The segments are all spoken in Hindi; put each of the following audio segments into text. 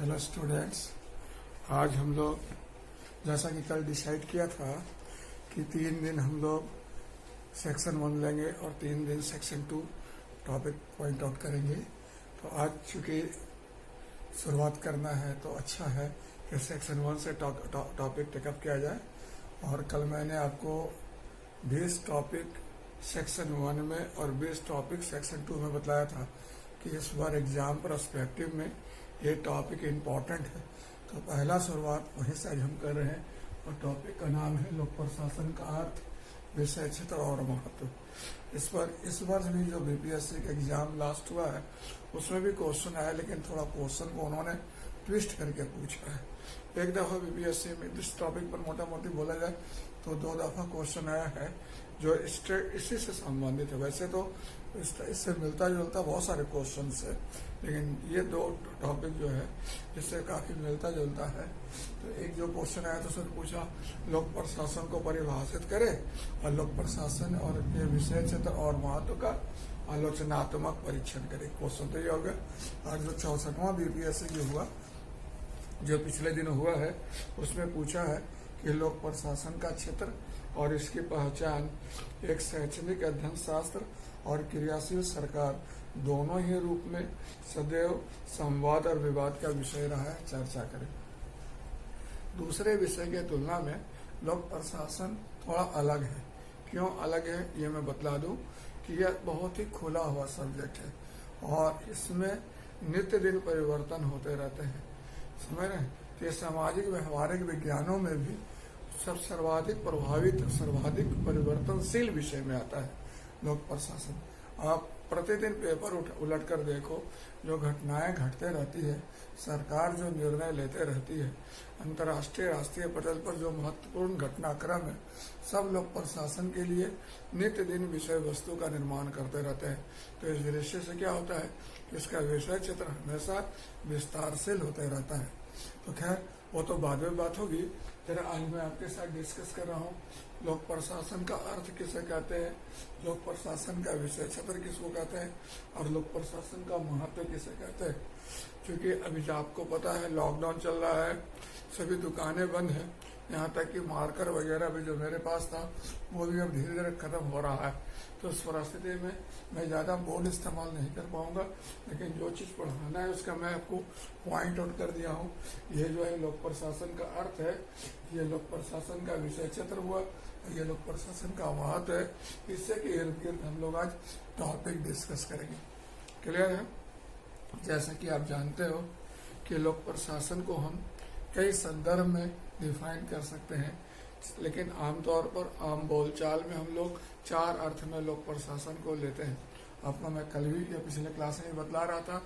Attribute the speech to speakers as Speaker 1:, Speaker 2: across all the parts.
Speaker 1: हेलो स्टूडेंट्स, आज हम लोग जैसा कि कल डिसाइड किया था कि 3 दिन हम लोग सेक्शन 1 लेंगे और 3 दिन सेक्शन 2 टॉपिक पॉइंट आउट करेंगे। तो आज चूंकि शुरुआत करना है तो अच्छा है कि सेक्शन 1 से टॉपिक टेकअप किया जाए। और कल मैंने आपको 20 टॉपिक सेक्शन 1 में और 20 टॉपिक सेक्शन 2 में बताया था कि इस बार एग्जाम पर्सपेक्टिव में ये टॉपिक इम्पॉर्टेंट है। तो पहला शुरुआत वहीं से आज हम कर रहे हैं और टॉपिक का नाम है लोक प्रशासन का अर्थ, विषय, क्षेत्र और महत्व। इस वर्ष भी जो बीपीएससी का एग्जाम लास्ट हुआ है उसमें भी क्वेश्चन आया, लेकिन थोड़ा क्वेश्चन को उन्होंने ट्विस्ट करके पूछा है। एक दफा बीपीएससी में इस टॉपिक पर मोटा मोटी बोला जाए तो 2 दफा क्वेश्चन आया है जो इसी से संबंधित है। वैसे तो इससे मिलता जुलता बहुत सारे क्वेश्चन है, लेकिन ये 2 टॉपिक जो है जिससे काफी मिलता जुलता है। तो एक जो क्वेश्चन आया तो उसने पूछा लोक प्रशासन को परिभाषित करे और लोक प्रशासन और के विषय क्षेत्र और महत्व का आलोचनात्मक परीक्षण करे। क्वेश्चन तो ये हो गया। और जो 64वां बीपीएससी जो हुआ, जो पिछले दिन हुआ है, उसमें पूछा है कि लोक प्रशासन का क्षेत्र और इसकी पहचान एक शैक्षणिक अध्ययन शास्त्र और क्रियाशील सरकार दोनों ही रूप में सदैव संवाद और विवाद का विषय रहा है, चर्चा करें। दूसरे विषय के तुलना में लोक प्रशासन थोड़ा अलग है। क्यों अलग है ये मैं बतला दूं कि यह बहुत ही खुला हुआ सब्जेक्ट है और इसमें नित्य दिन परिवर्तन होते रहते हैं। समझ रहे हैं? तो ये सामाजिक व्यवहारिक विज्ञानों में भी सब सर्वाधिक प्रभावित, सर्वाधिक परिवर्तनशील विषय में आता है लोक प्रशासन। आप प्रतिदिन पेपर उलट कर देखो, जो घटनाएं घटते रहती है, सरकार जो निर्णय लेते रहती है, अंतर्राष्ट्रीय राष्ट्रीय पटल पर जो महत्वपूर्ण घटनाक्रम है, सब लोक प्रशासन के लिए नित्य दिन विषय वस्तु का निर्माण करते रहते हैं। तो इस दृश्य से क्या होता है कि इसका विषय क्षेत्र हमेशा विस्तारशील होते रहता है। तो खैर वो तो बाद में बात होगी। जरा आज मैं आपके साथ डिस्कस कर रहा हूँ लोक प्रशासन का अर्थ किसे कहते हैं, लोक प्रशासन का विषय क्षेत्र किसको कहते हैं और लोक प्रशासन का महत्व किसे कहते हैं। क्योंकि अभी आपको पता है लॉकडाउन चल रहा है, सभी दुकानें बंद है, यहाँ तक कि मार्कर वगैरह भी जो मेरे पास था वो भी अब धीरे धीरे खत्म हो रहा है। तो इस परिस्थिति में मैं ज्यादा बोर्ड इस्तेमाल नहीं कर पाऊंगा, लेकिन जो चीज पढ़ाना है उसका मैं आपको पॉइंट आउट कर दिया हूँ। ये जो है लोक प्रशासन का अर्थ है, ये लोक प्रशासन का विषय क्षेत्र हुआ, ये लोक प्रशासन का महत्व है। इससे के इर्द गिर्द हम लोग आज टॉपिक डिस्कस करेंगे। क्लियर है? जैसा कि आप जानते हो कि लोक प्रशासन को हम कई संदर्भ में डिफाइन कर सकते हैं, लेकिन आमतौर पर आम बोलचाल में हम लोग 4 अर्थ में लोक प्रशासन को लेते हैं। आपको मैं कल भी या पिछले क्लास में बतला रहा था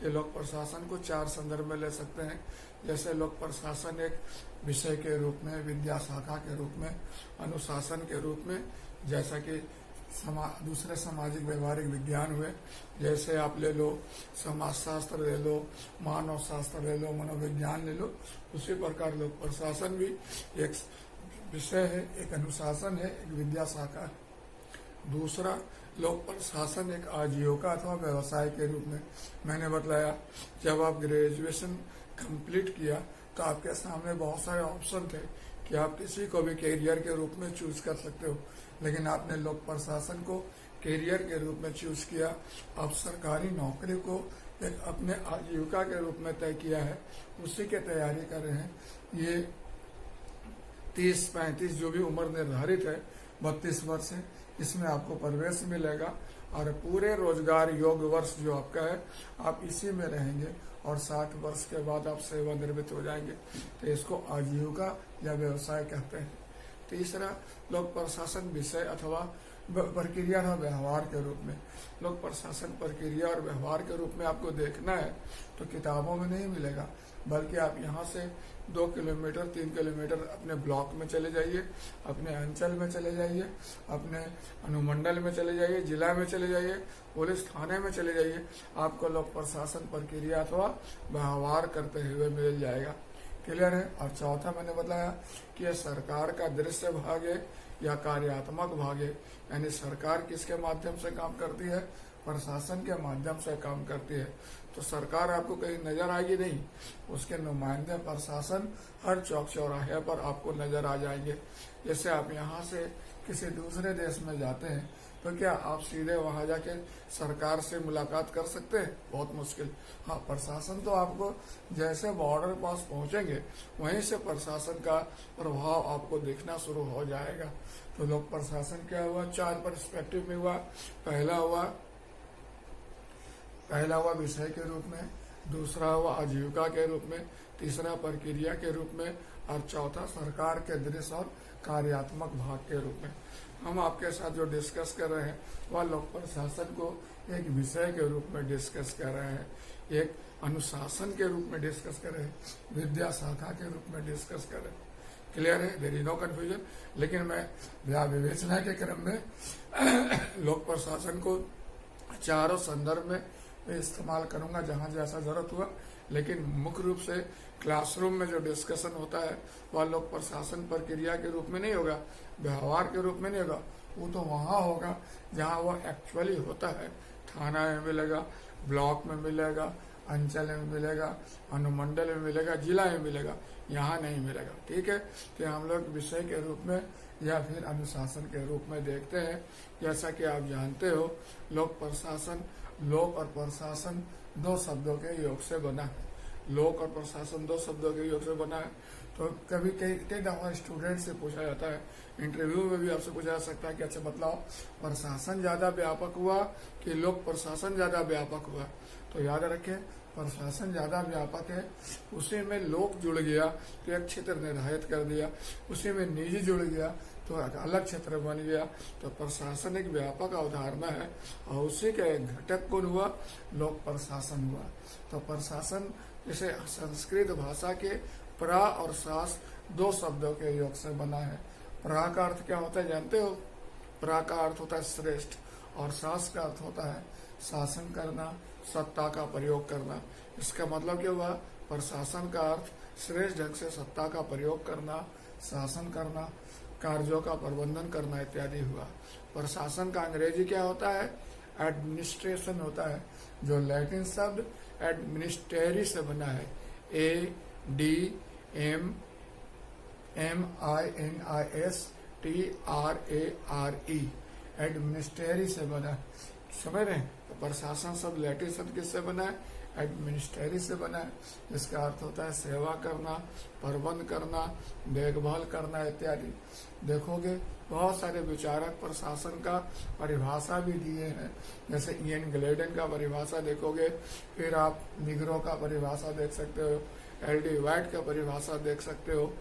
Speaker 1: कि लोक प्रशासन को 4 संदर्भ में ले सकते हैं। जैसे लोक प्रशासन एक विषय के रूप में, विद्या शाखा के रूप में, अनुशासन के रूप में, जैसा कि दूसरे सामाजिक व्यवहारिक विज्ञान हुए, जैसे आप ले लो समाजशास्त्र ले लो, मानव शास्त्र ले लो, मनोविज्ञान ले लो। उसी प्रकार लोक प्रशासन भी एक विषय है, एक अनुशासन है, एक विद्या शाखा है। दूसरा लोक प्रशासन एक आजीविका अथवा व्यवसाय के रूप में। मैंने बतलाया जब आप ग्रेजुएशन कंप्लीट किया तो आपके सामने बहुत सारे ऑप्शन थे कि आप किसी को भी कैरियर के रूप में चूज कर सकते हो, लेकिन आपने लोक प्रशासन को कैरियर के रूप में चूज किया। आप सरकारी नौकरी को एक अपने आजीविका के रूप में तय किया है, उसी की तैयारी कर रहे हैं। ये 30-35 जो भी उम्र निर्धारित है, 32 वर्ष है, इसमें आपको प्रवेश मिलेगा और पूरे रोजगार योग्य वर्ष जो आपका है आप इसी में रहेंगे और 60 वर्ष के बाद आप सेवानिवृत्त हो जाएंगे। तो इसको आजीविका या व्यवसाय कहते हैं। तीसरा लोक प्रशासन विषय अथवा प्रक्रिया और व्यवहार के रूप में। लोक प्रशासन प्रक्रिया और व्यवहार के रूप में आपको देखना है तो किताबों में नहीं मिलेगा, बल्कि आप यहाँ से 2 किलोमीटर 3 किलोमीटर अपने ब्लॉक में चले जाइए, अपने अंचल में चले जाइए, अपने अनुमंडल में चले जाइए, जिला में चले जाइए, पुलिस थाने में चले जाइए, आपको लोक प्रशासन प्रक्रिया अथवा व्यवहार करते हुए मिल जाएगा। क्लियर है? और चौथा मैंने बताया कि यह सरकार का दृश्य भाग है या कार्यात्मक भाग है, यानी सरकार किसके माध्यम से काम करती है, प्रशासन के माध्यम से काम करती है। तो सरकार आपको कहीं नजर आएगी नहीं, उसके नुमाइंदे प्रशासन हर चौक चौराहे पर आपको नजर आ जाएंगे। जैसे आप यहाँ से किसी दूसरे देश में जाते हैं तो क्या आप सीधे वहां जाके सरकार से मुलाकात कर सकते हैं? बहुत मुश्किल। हाँ, प्रशासन तो आपको जैसे बॉर्डर पास पहुंचेंगे वहीं से प्रशासन का प्रभाव आपको दिखना शुरू हो जाएगा। तो लोक प्रशासन क्या हुआ? 4 पर्सपेक्टिव में हुआ। पहला हुआ विषय के रूप में, दूसरा हुआ आजीविका के रूप में, तीसरा प्रक्रिया के रूप में, और चौथा सरकार के दृश्य और कार्यात्मक भाग के रूप में। हम आपके साथ जो डिस्कस कर रहे हैं वह लोक प्रशासन को एक विषय के रूप में डिस्कस कर रहे हैं, एक अनुशासन के रूप में डिस्कस कर रहे हैं, विद्या शाखा के रूप में डिस्कस कर रहे हैं। क्लियर है? There is no confusion. लेकिन मैं विवेचना के क्रम में लोक प्रशासन को चारों संदर्भ में इस्तेमाल करूंगा जहां जैसा जरूरत हुआ। लेकिन मुख्य रूप से क्लासरूम में जो डिस्कशन होता है वह लोक प्रशासन प्रक्रिया के रूप में नहीं होगा, व्यवहार के रूप में नहीं होगा। वो तो वहां होगा जहां वह एक्चुअली होता है। थाना में मिलेगा, ब्लॉक में मिलेगा, अंचल में मिलेगा, अनुमंडल में मिलेगा, जिला में मिलेगा, यहाँ नहीं मिलेगा। ठीक है? तो हम लोग विषय के रूप में या फिर अनुशासन के रूप में देखते हैं। जैसा कि आप जानते हो, लोक प्रशासन, लोक और प्रशासन 2 शब्दों के योग से बना है। लोक और प्रशासन 2 शब्दों के योग से बना है। तो कभी कई दफा स्टूडेंट से पूछा जाता है, इंटरव्यू में भी आपसे पूछा जा सकता है कि अच्छा बतलाओ, प्रशासन ज्यादा व्यापक हुआ कि लोक प्रशासन ज्यादा व्यापक हुआ? तो याद रखें, प्रशासन ज्यादा व्यापक है, उसी में लोक जुड़ गया तो एक क्षेत्र निर्धारित कर दिया, उसी में निजी जुड़ गया तो एक अलग क्षेत्र बन गया। तो प्रशासन एक व्यापक अवधारणा है और उसी का एक घटक कौन हुआ? लोक प्रशासन हुआ। तो प्रशासन जैसे संस्कृत भाषा के प्रा और शास 2 शब्दों के योग से बना है। प्रा का अर्थ क्या होता है जानते हो? प्रा का अर्थ होता है श्रेष्ठ और शास का अर्थ होता है शासन करना, सत्ता का प्रयोग करना। इसका मतलब क्या हुआ? प्रशासन का अर्थ श्रेष्ठ ढंग से सत्ता का प्रयोग करना, शासन करना, कार्यों का प्रबंधन करना इत्यादि हुआ। प्रशासन का अंग्रेजी क्या होता है? एडमिनिस्ट्रेशन होता है, जो लैटिन शब्द एडमिनिस्ट्रेरी से बना है। ADMINISTRARE, एडमिनिस्ट्रेरी से बना है। समझ रहे हैं? तो प्रशासन शब्द लैटिन शब्द किससे बना है? एडमिनिस्ट्रेरी से बना है, जिसका अर्थ होता है सेवा करना, प्रबंध करना, देखभाल करना इत्यादि। देखोगे बहुत सारे विचारक प्रशासन का परिभाषा भी दिए हैं, जैसे इयन ग्लेडन का परिभाषा देखोगे, फिर आप निग्रो का परिभाषा देख सकते हो, एल.डी. वाइट का परिभाषा देख सकते हो,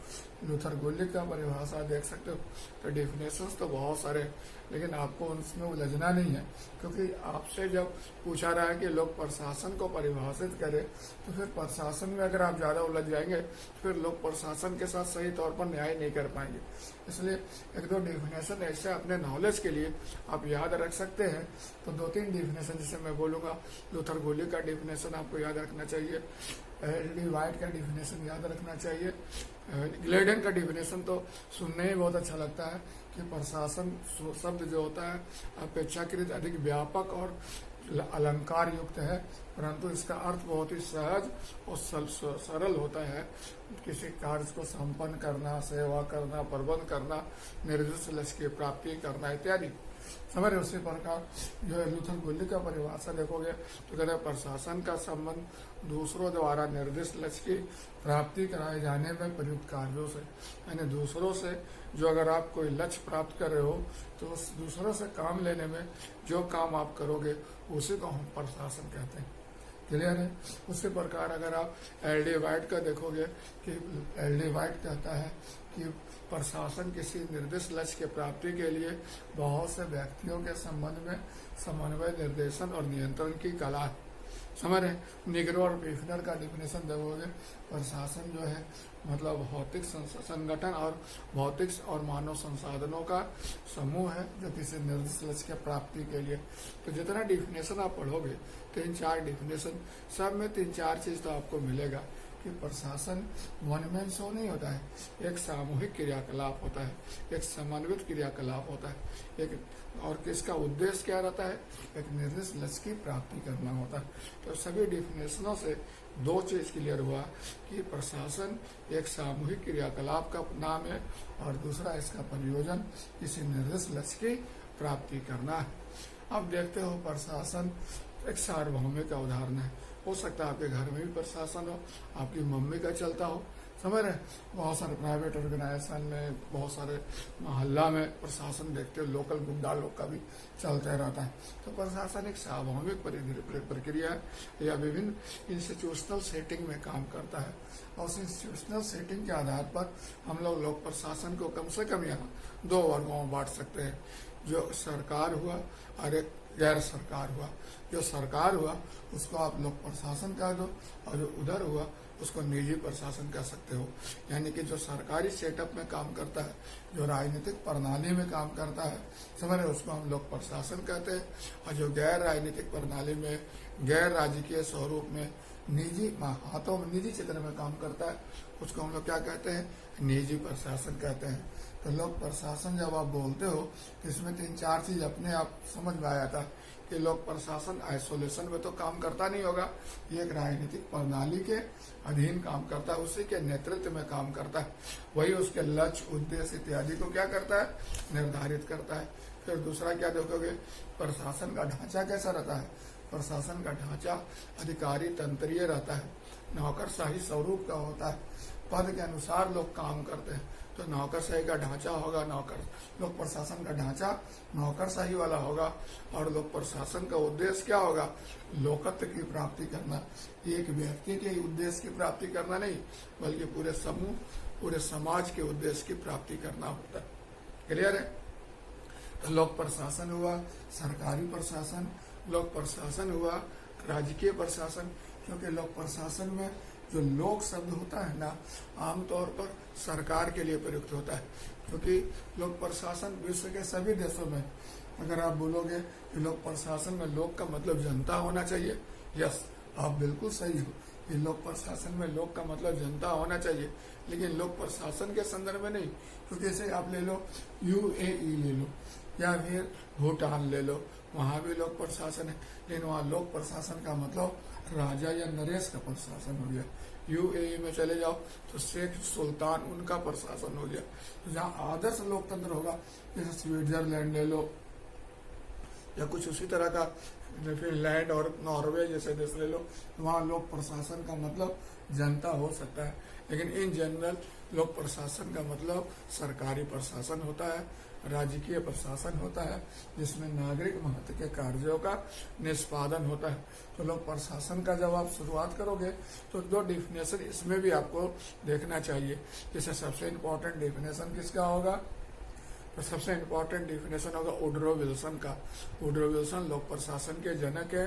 Speaker 1: लूथर गुलिक का परिभाषा देख सकते हो। तो डेफिनेशंस तो बहुत सारे, लेकिन आपको उसमें उलझना नहीं है, क्योंकि आपसे जब पूछा रहा है कि लोक प्रशासन को परिभाषित करे, तो फिर प्रशासन में अगर आप ज्यादा उलझ जाएंगे तो फिर लोक प्रशासन के साथ सही तौर पर न्याय नहीं कर पाएंगे। इसलिए 1-2 डेफिनेशन ऐसे अपने नॉलेज के लिए आप याद रख सकते हैं। तो 2-3 डेफिनेशन जैसे मैं बोलूंगा, लूथर गुलिक का डेफिनेशन आपको याद रखना चाहिए, एल.डी. वाइट का डेफिनेशन याद रखना चाहिए, ग्लेडन का डेफिनेशन तो सुनने ही बहुत अच्छा लगता है कि प्रशासन शब्द जो होता है अपेक्षाकृत अधिक व्यापक और अलंकार युक्त है, परंतु इसका अर्थ बहुत ही सहज और सरल होता है। किसी कार्य को संपन्न करना, सेवा करना, प्रबंध करना, निर्दिष्ट लक्ष्य की प्राप्ति करना इत्यादि। समझ रहे? उसी प्रकार जो है लूथर गुलिक का परिभाषा देखोगे तो कहते हैं प्रशासन का संबंध दूसरों द्वारा निर्दिष्ट लक्ष्य की प्राप्ति कराए जाने में प्रयुक्त कार्यों से, यानी दूसरों से जो अगर आप कोई लक्ष्य प्राप्त कर रहे हो तो उस दूसरों से काम लेने में जो काम आप करोगे उसी को हम प्रशासन कहते हैं। क्लियर है? उसी प्रकार अगर आप एल.डी. वाइट का देखोगे कि एल.डी. वाइट कहता है कि प्रशासन किसी निर्दिष्ट लक्ष्य की प्राप्ति के लिए बहुत से व्यक्तियों के संबंध में समन्वय, निर्देशन और नियंत्रण की कला है। समझ रहे? निग्रो और पेफनर का डिफिनेशन देखोगे, प्रशासन जो है मतलब भौतिक संगठन और भौतिक और मानव संसाधनों का समूह है जो किसी निर्दिष्ट लक्ष्य की प्राप्ति के लिए। तो जितना डिफिनेशन आप पढ़ोगे 3-4 डिफिनेशन, सब में 3-4 चीज तो आपको मिलेगा कि प्रशासन वन मैन शो नहीं होता है, एक सामूहिक क्रियाकलाप होता है, एक समन्वित क्रियाकलाप होता है, एक और किसका उद्देश्य क्या रहता है, एक निर्दिष्ट लक्ष्य की प्राप्ति करना होता है। तो सभी डिफिनेशनों से दो चीज क्लियर हुआ कि प्रशासन एक सामूहिक क्रियाकलाप का नाम है और दूसरा इसका प्रयोजन किसी निर्दिष्ट लक्ष्य की प्राप्ति करना है। अब देखते हो प्रशासन एक सार्वभौमिक का उदाहरण है। हो सकता है आपके घर में भी प्रशासन हो, आपकी मम्मी का चलता हो, समझ रहे। बहुत सारे प्राइवेट ऑर्गेनाइजेशन में, बहुत सारे मोहल्ला में प्रशासन देखते हो, लोकल गुंडा लोग का भी चलते रहता है। तो प्रशासन एक सार्वभौमिक प्रक्रिया है या विभिन्न इंस्टीट्यूशनल सेटिंग में काम करता है और उस इंस्टीट्यूशनल सेटिंग के आधार पर हम लोग प्रशासन को कम से कम यहाँ दो वर्गों में बांट सकते हैं, जो सरकार हुआ और एक गैर सरकार हुआ। जो सरकार हुआ उसको आप लोग प्रशासन कह दो और जो उधर हुआ उसको निजी प्रशासन कह सकते हो। यानी कि जो सरकारी सेटअप में काम करता है, जो राजनीतिक प्रणाली में काम करता है, समझ रहे, उसको हम लोग प्रशासन कहते हैं। और जो गैर राजनीतिक प्रणाली में, गैर राजकीय स्वरूप में, निजी हाथों में, निजी क्षेत्र में काम करता है, उसको हम लोग क्या कहते हैं, निजी प्रशासन कहते हैं। तो लोक प्रशासन जब आप बोलते हो तो इसमें 3-4 चीज अपने आप समझ में आया था कि लोक प्रशासन आइसोलेशन में तो काम करता नहीं होगा, ये एक राजनीतिक प्रणाली के अधीन काम करता है, उसी के नेतृत्व में काम करता है, वही उसके लक्ष्य, उद्देश्य इत्यादि को क्या करता है, निर्धारित करता है। फिर दूसरा क्या देखोगे, प्रशासन का ढांचा कैसा रहता है। प्रशासन का ढांचा अधिकारी तंत्रीय रहता है, नौकरशाही स्वरूप का होता है, पद के अनुसार लोग काम करते हैं। तो नौकरशाही का ढांचा होगा, लोक प्रशासन का ढांचा नौकरशाही वाला होगा और लोक प्रशासन का उद्देश्य क्या होगा, लोकत्व की प्राप्ति करना। एक व्यक्ति के उद्देश्य की प्राप्ति करना नहीं, बल्कि पूरे समूह, पूरे समाज के उद्देश्य की प्राप्ति करना होता है। क्लियर है। तो लोक प्रशासन हुआ सरकारी प्रशासन, लोक प्रशासन हुआ राजकीय प्रशासन। क्योंकि लोक प्रशासन में जो लोक शब्द होता है ना, आमतौर पर सरकार के लिए प्रयुक्त होता है। क्योंकि लोक प्रशासन विश्व के सभी देशों में, अगर आप बोलोगे कि लोक प्रशासन में लोक का मतलब जनता होना चाहिए, यस, आप बिल्कुल सही हो कि लोक प्रशासन में लोक का मतलब जनता होना चाहिए, लेकिन लोक प्रशासन के संदर्भ में नहीं। क्योंकि जैसे आप ले लो UAE ले लो या फिर भूटान ले लो, वहां भी लोक प्रशासन है, लेकिन वहां लोक प्रशासन का मतलब राजा या नरेश का प्रशासन हो गया। UAE में चले जाओ तो शेख सुल्तान उनका प्रशासन हो गया। तो जहाँ आदर्श लोकतंत्र होगा, जैसे स्विट्जरलैंड ले लो या कुछ उसी तरह का फिनलैंड और नॉर्वे जैसे देश ले लो, तो वहाँ लोक प्रशासन का मतलब जनता हो सकता है। लेकिन इन जनरल लोक प्रशासन का मतलब सरकारी प्रशासन होता है, राजकीय प्रशासन होता है, जिसमें नागरिक महत्व के कार्यों का निष्पादन होता है। तो लोक प्रशासन का जब आप शुरुआत करोगे तो दो डिफिनेशन इसमें भी आपको देखना चाहिए। जैसे सबसे इम्पोर्टेंट डिफिनेशन किसका होगा, तो सबसे इम्पोर्टेंट डिफिनेशन होगा वुडरो विल्सन का। वुडरो विल्सन लोक प्रशासन के जनक है,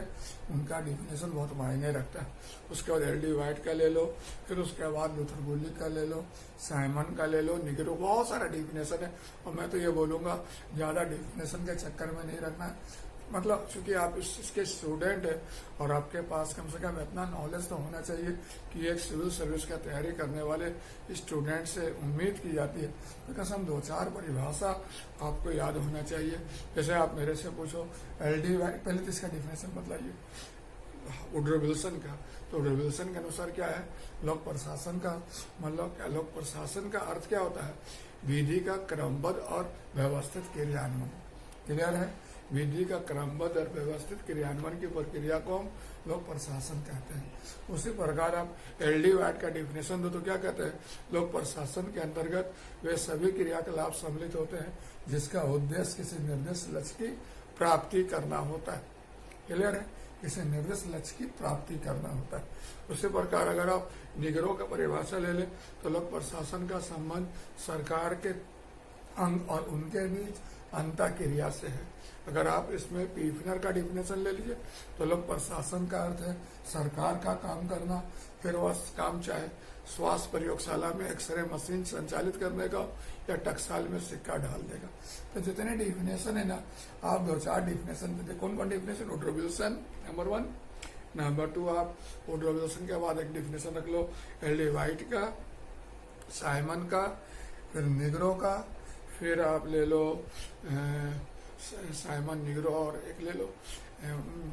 Speaker 1: उनका डिफिनेशन बहुत मायने रखता है। उसके बाद LD वाइट का ले लो, फिर उसके बाद लूथर बुर्ली का ले लो, साइमन का ले लो, निगरो, बहुत सारा डिफिनेशन है। और मैं तो ये बोलूंगा ज्यादा डिफिनेशन के चक्कर में नहीं रखना, मतलब चूंकि आप इसके स्टूडेंट है और आपके पास कम से कम इतना नॉलेज तो होना चाहिए कि एक सिविल सर्विस का तैयारी करने वाले स्टूडेंट से उम्मीद की जाती है तो कसम 2-4 परिभाषा आपको याद होना चाहिए। जैसे आप मेरे से पूछो LD वाइट, पहले तो इसका डिफिनेशन बतलाइए वुडरो विल्सन का। तो वुडरो विल्सन के अनुसार क्या है, लोक प्रशासन का मतलब क्या, लोक प्रशासन का अर्थ क्या होता है, विधि का क्रमबद्ध और व्यवस्थित क्रियान्वयन। क्लियर है, विधि का क्रमबद्ध और व्यवस्थित क्रियान्वयन की प्रक्रिया को हम लोक प्रशासन कहते हैं। उसी प्रकार आप LD वाइट का डिफिनेशन दो तो क्या कहते हैं, लोक प्रशासन के अंतर्गत वे सभी क्रियाकलाप सम्मिलित होते हैं जिसका उद्देश्य किसी निर्दिष्ट लक्ष्य की प्राप्ति करना होता है। क्लियर है, किसी निर्दिष्ट लक्ष्य की प्राप्ति करना होता है। उसी प्रकार अगर आप निगरों का परिभाषा ले लें तो लोक प्रशासन का संबंध सरकार के अंग और उनके बीच अंतः क्रिया से है। अगर आप इसमें पीफनर का डिफिनेशन ले लीजिए तो लोक प्रशासन का अर्थ है सरकार का काम करना, फिर वह काम चाहे स्वास्थ्य प्रयोगशाला में एक्सरे मशीन संचालित करने का या टकसाल में सिक्का डाल देगा। तो जितने डिफिनेशन है ना, आप 2-4 डिफिनेशन देते। कौन कौन definition, Woodrow Wilson number 1, number 2 आप वुड रेवोल्यूशन के बाद एक डिफिनेशन रख लो एल.डी. वाइट का, साइमन का, फिर निग्रो का, फिर आप ले लो साइमन, निग्रो और एक ले लो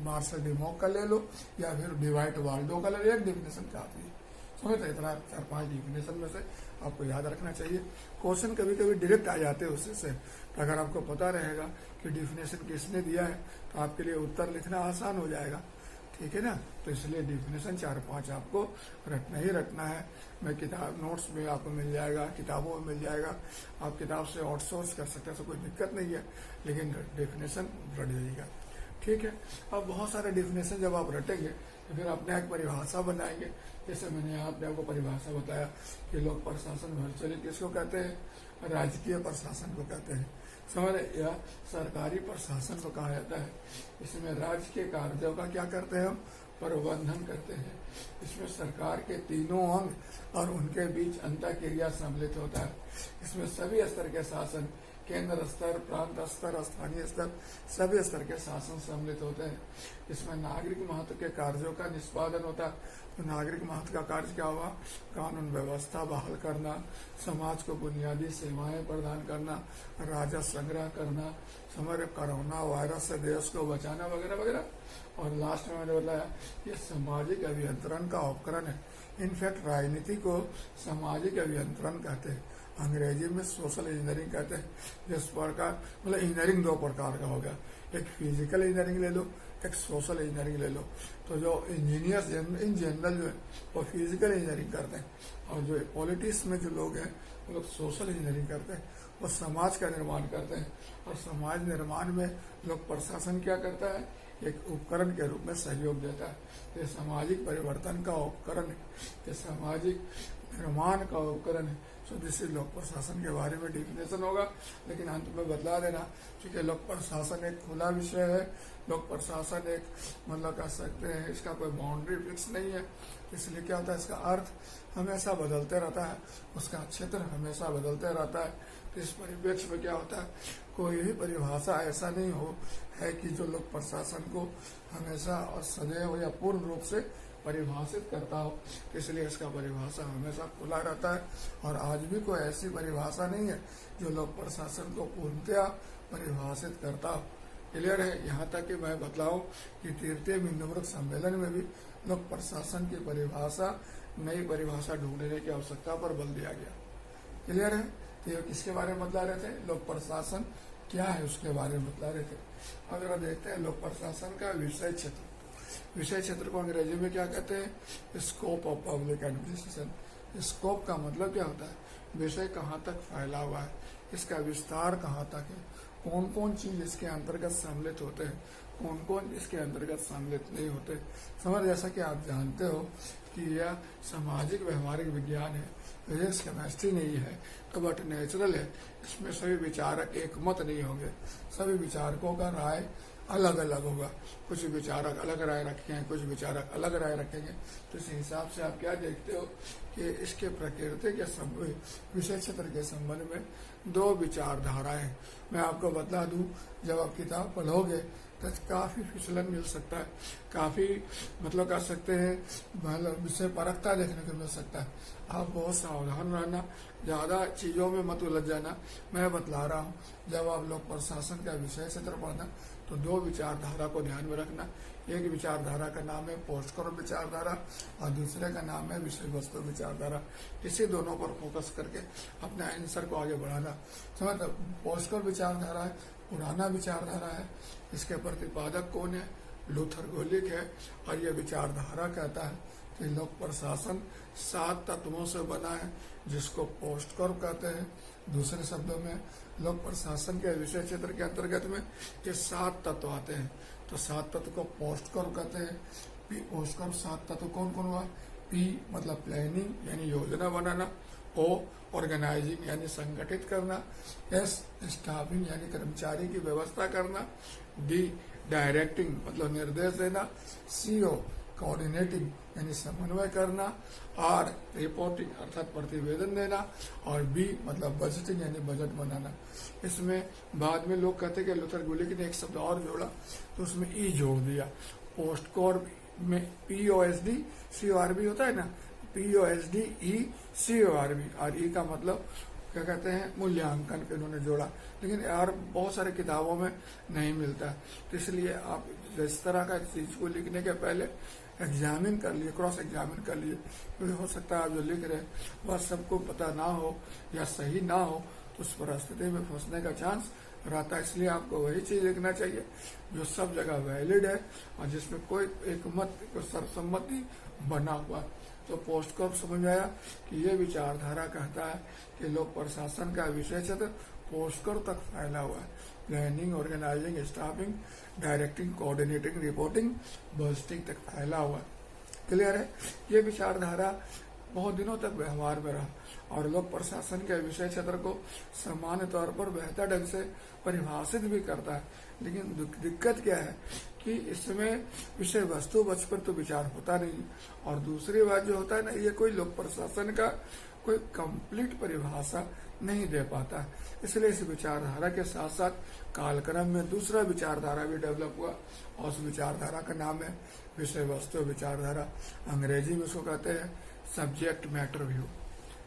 Speaker 1: मार्शल डिमॉक का ले लो, या फिर डिवाइट वाल्डो का ले लो। एक डिफिनेशन काफी है, समझ रहे? इतना 4-5 डिफिनेशन में से आपको याद रखना चाहिए। क्वेश्चन कभी कभी डायरेक्ट आ जाते हैं उससे से, तो अगर आपको पता रहेगा कि डिफिनेशन किसने दिया है तो आपके लिए उत्तर लिखना आसान हो जाएगा, ठीक है ना। तो इसलिए डिफिनेशन 4-5 आपको रटना ही रटना है। मैं किताब नोट्स में आपको मिल जाएगा, किताबों में मिल जाएगा, आप किताब से आउटसोर्स कर सकते हैं, तो कोई दिक्कत नहीं है, लेकिन डेफिनेशन रट जाइएगा, ठीक है। अब बहुत सारे डिफिनेशन जब आप रटेंगे तो फिर अपने एक परिभाषा बनाएंगे। जैसे मैंने आपको परिभाषा बताया कि लोक प्रशासन वर्चुअली किसको कहते हैं, राजकीय प्रशासन को कहते हैं, समझ रहे, या सरकारी प्रशासन को कहा जाता है। इसमें राज्य के कार्यों का क्या करते हैं हम, प्रबंधन करते हैं। इसमें सरकार के तीनों अंग और उनके बीच अंतःक्रिया सम्मिलित होता है। इसमें सभी स्तर के शासन, केंद्र स्तर, प्रांत स्तर, स्थानीय स्तर, सभी स्तर के शासन सम्मिलित होते हैं। इसमें नागरिक महत्व के कार्यों का निष्पादन होता है। तो नागरिक महत्व का कार्य क्या हुआ, कानून व्यवस्था बहाल करना, समाज को बुनियादी सेवाएं प्रदान करना, राजस्व संग्रह करना, समग्र कोरोना वायरस से देश को बचाना वगैरह वगैरह। और लास्ट में मैंने बताया ये सामाजिक अभियंत्रण का उपकरण है। इनफैक्ट राजनीति को सामाजिक अभियंत्रण कहते हैं, अंग्रेजी में सोशल इंजीनियरिंग कहते हैं। जिस प्रकार मतलब इंजीनियरिंग 2 प्रकार का हो गया, एक फिजिकल इंजीनियरिंग ले लो, एक सोशल इंजीनियरिंग ले लो। तो जो इंजीनियर्स इन जनरल जो है वो फिजिकल इंजीनियरिंग करते हैं, और जो पॉलिटिक्स में जो लोग हैं वो लोग सोशल इंजीनियरिंग करते हैं, वो समाज का निर्माण करते हैं। और समाज निर्माण में लोग प्रशासन क्या करता है, एक उपकरण के रूप में सहयोग देता है। ये सामाजिक परिवर्तन का उपकरण है, ये सामाजिक निर्माण का उपकरण है। सो दिस इज लोक प्रशासन के बारे में डिफिनेशन होगा, लेकिन अंत में बदला देना, क्योंकि लोक प्रशासन एक खुला विषय है। लोक प्रशासन एक मतलब कह सकते हैं इसका कोई बाउंड्री फिक्स नहीं है, इसलिए क्या होता है इसका अर्थ हमेशा बदलते रहता है, उसका क्षेत्र हमेशा बदलते रहता है। तो इस परिप्रेक्ष्य में क्या होता है, कोई भी परिभाषा ऐसा नहीं हो है कि जो लोक प्रशासन को हमेशा और सदैव या पूर्ण रूप से परिभाषित करता हो। इसलिए इसका परिभाषा हमेशा खुला रहता है, और आज भी कोई ऐसी परिभाषा नहीं है जो लोक प्रशासन को पूर्णतया परिभाषित करता हो। क्लियर है? यहाँ तक कि मैं बतलाऊं कि 33वें निम्नवर्ग सम्मेलन में भी लोक प्रशासन की परिभाषा, नई परिभाषा ढूंढने की आवश्यकता पर बल दिया गया। क्लियर है? तो ये किसके बारे में बतला रहे थे, लोक प्रशासन क्या है उसके बारे में बतला रहे थे। अब जरा देखते हैं लोक प्रशासन का विषय क्षेत्र। विषय क्षेत्र को अंग्रेजी में क्या कहते हैं, scope of public administration. Scope का मतलब क्या होता है, विषय कहाँ तक फैला हुआ है, इसका विस्तार कहाँ तक है, कौन कौन चीज इसके अंतर्गत सम्मिलित होते हैं, कौन कौन इसके अंतर्गत सम्मिलित नहीं होते। समझ, जैसा कि आप जानते हो कि यह सामाजिक व्यवहारिक विज्ञान है, फिजिक्स केमिस्ट्री नहीं है, तो बट नेचुरल है। इसमें सभी विचारक एकमत नहीं होंगे, सभी विचारकों का राय अलग अलग होगा। कुछ विचारक अलग राय रखेंगे, कुछ विचारक अलग राय रखेंगे। तो इस हिसाब से आप क्या देखते हो कि इसके प्रकृति के विषय क्षेत्र के संबंध में 2 विचारधाराएं। मैं आपको बता दूं, जब आप किताब पढ़ोगे तो काफी फिसलन मिल सकता है, काफी मतलब कह सकते हैं मतलब विषय परखता देखने को मिल सकता है। आप बहुत सावधान रहना, ज्यादा चीजों में मत उलझ जाना। मैं बतला रहा हूँ, जब आप लोग प्रशासन का विषय क्षेत्र पढ़ना तो 2 विचारधारा को ध्यान में रखना। एक विचारधारा का नाम है पोस्टकॉर्म विचारधारा और दूसरे का नाम है विषय वस्तु विचारधारा। इसी दोनों पर फोकस करके अपने आंसर को आगे बढ़ाना। समझ, पोस्टकॉर्म विचारधारा है, पुराना विचारधारा है। इसके प्रतिपादक कौन है, लूथर गोलिक है। और यह विचारधारा कहता है कि लोक प्रशासन 7 तत्वों से बना है, जिसको पोस्टकॉर्म कहते हैं। दूसरे शब्दों में लोक प्रशासन के विषय क्षेत्र के अंतर्गत में ये 7 तत्व आते हैं। तो 7 तत्व को पोस्टकॉर्म कहते हैं। पोस्टकॉर्म 7 तत्व कौन कौन हुआ, पी मतलब प्लानिंग यानी योजना बनाना, ओ ऑर्गेनाइजिंग यानी संगठित करना, एस स्टाफिंग यानी कर्मचारी की व्यवस्था करना, डी डायरेक्टिंग मतलब निर्देश देना, सीओ कोऑर्डिनेटिंग यानी समन्वय करना, आर रिपोर्टिंग अर्थात प्रतिवेदन देना, और बी मतलब बजटिंग यानी बजट बनाना। इसमें बाद में लोग कहते हैं कि लूथर गोलिक ने एक शब्द और जोड़ा, तो उसमें ई जोड़ दिया। पोस्टकॉर्म में POSD CORB होता है ना, POSDECORB, और ई का मतलब क्या कहते हैं मूल्यांकन के उन्होंने जोड़ा, लेकिन यार बहुत सारे किताबों में नहीं मिलता है। तो इसलिए आप इस तरह का चीज को लिखने के पहले एग्जामिन कर लिए, क्रॉस एग्जामिन कर लिए, क्योंकि हो सकता है आप जो लिख रहे हैं वह सबको पता ना हो या सही ना हो, तो उस परिस्थिति में फंसने का चांस रहता है। इसलिए आपको वही चीज लिखना चाहिए जो सब जगह वैलिड है और जिसमें कोई एकमत, कोई सर्वसम्मति बना हुआ है। तो पोस्ट को समझ में आया कि ये विचारधारा कहता है कि लोक प्रशासन का विषय क्षेत्र पोस्टकर तक फैला हुआ है। Planning, organising, staffing, directing, coordinating, reporting, budgeting तक फैला हुआ है। क्लियर है? ये विचारधारा बहुत दिनों तक व्यवहार में रहा और लोक प्रशासन के विषय क्षेत्र को सामान्य तौर पर बेहतर ढंग से परिभाषित भी करता है। लेकिन दिक्कत क्या है कि इसमें विषय वस्तु बच पर तो विचार होता नहीं, और दूसरी बात जो होता है ना, ये कोई लोक प्रशासन का कोई कंप्लीट परिभाषा नहीं दे पाता। इसलिए इस विचारधारा के साथ साथ कालक्रम में दूसरा विचारधारा भी डेवलप हुआ और उस विचारधारा का नाम है विषय वस्तु विचारधारा। अंग्रेजी में उसको कहते हैं सब्जेक्ट मैटर व्यू।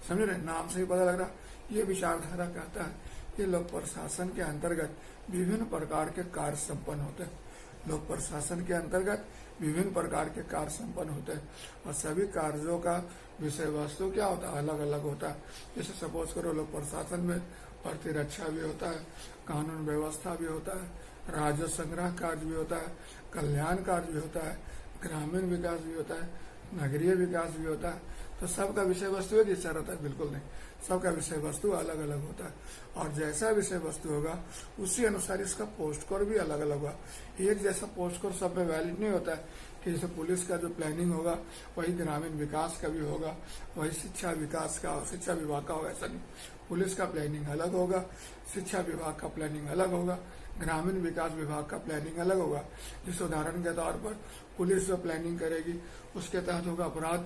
Speaker 1: समझ रहे? नाम से ही पता लग रहा। ये विचारधारा कहता है कि लोक प्रशासन के अंतर्गत विभिन्न प्रकार के कार्य संपन्न होते हैं। लोक प्रशासन के अंतर्गत विभिन्न प्रकार के कार्य संपन्न होते हैं और सभी कार्यों का विषय वस्तु क्या होता है, अलग अलग होता है। जैसे सपोज करो लोक प्रशासन में प्रतिरक्षा भी होता है, कानून व्यवस्था भी होता है, राजस्व संग्रह कार्य भी होता है, कल्याण कार्य भी होता है, ग्रामीण विकास भी होता है, नगरीय विकास भी होता है। तो सबका विषय वस्तु एक जैसा रहता है? बिल्कुल नहीं, सबका विषय वस्तु अलग अलग होता है और जैसा विषय वस्तु होगा उसी अनुसार इसका पोस्ट कोड भी अलग अलग होगा। एक जैसा पोस्ट कोड सब में वैलिड नहीं होता है कि जैसे पुलिस का जो प्लानिंग होगा वही ग्रामीण विकास का भी होगा, वही शिक्षा विकास का, शिक्षा विभाग का होगा, ऐसा नहीं। पुलिस का प्लानिंग अलग होगा, शिक्षा विभाग का प्लानिंग अलग होगा, ग्रामीण विकास विभाग का प्लानिंग अलग होगा। जिस उदाहरण के तौर पर पुलिस जो प्लानिंग करेगी उसके तहत होगा अपराध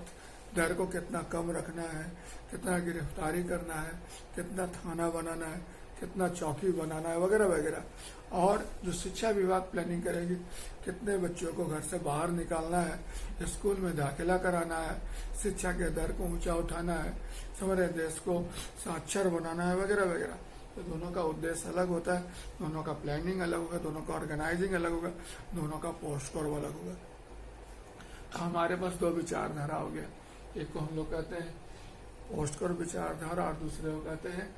Speaker 1: दर को कितना कम रखना है, कितना गिरफ्तारी करना है, कितना थाना बनाना है, कितना चौकी बनाना है, वगैरह वगैरह। और जो शिक्षा विभाग प्लानिंग करेगी, कितने बच्चों को घर से बाहर निकालना है, स्कूल में दाखिला कराना है, शिक्षा के दर को ऊंचा उठाना है, समझ देश को साक्षर बनाना है, वगैरह वगैरह। तो दोनों का उद्देश्य अलग होता है, दोनों का प्लानिंग अलग होगा, दोनों का ऑर्गेनाइजिंग अलग होगा, दोनों का पोस्ट कोड अलग होगा। हमारे पास दो विचारधारा हो गया, एक को हम लोग कहते हैं पोस्ट कोड विचारधारा और दूसरे को कहते हैं